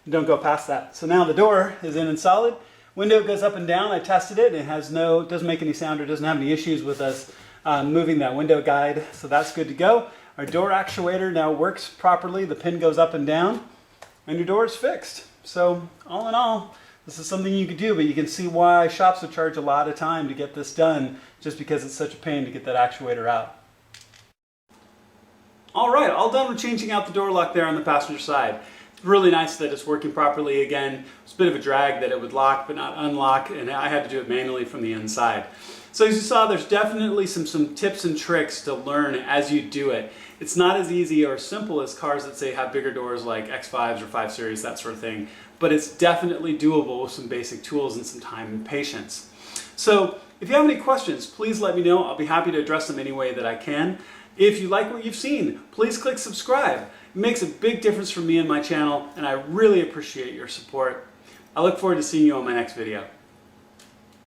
Don't go past that. So now the door is in and solid. Window goes up and down. I tested it. It doesn't make any sound or doesn't have any issues with us moving that window guide. So that's good to go. Our door actuator now works properly. The pin goes up and down and your door is fixed. So all in all, this is something you could do, but you can see why shops would charge a lot of time to get this done just because it's such a pain to get that actuator out. All right, all done with changing out the door lock there on the passenger side. It's really nice that it's working properly again. It's a bit of a drag that it would lock but not unlock, and I had to do it manually from the inside. So as you saw, there's definitely some tips and tricks to learn as you do it. It's not as easy or simple as cars that say have bigger doors like X5s or 5 Series, that sort of thing, but it's definitely doable with some basic tools and some time and patience. So if you have any questions, please let me know. I'll be happy to address them any way that I can. If you like what you've seen, please click subscribe. It makes a big difference for me and my channel, and I really appreciate your support. I look forward to seeing you on my next video.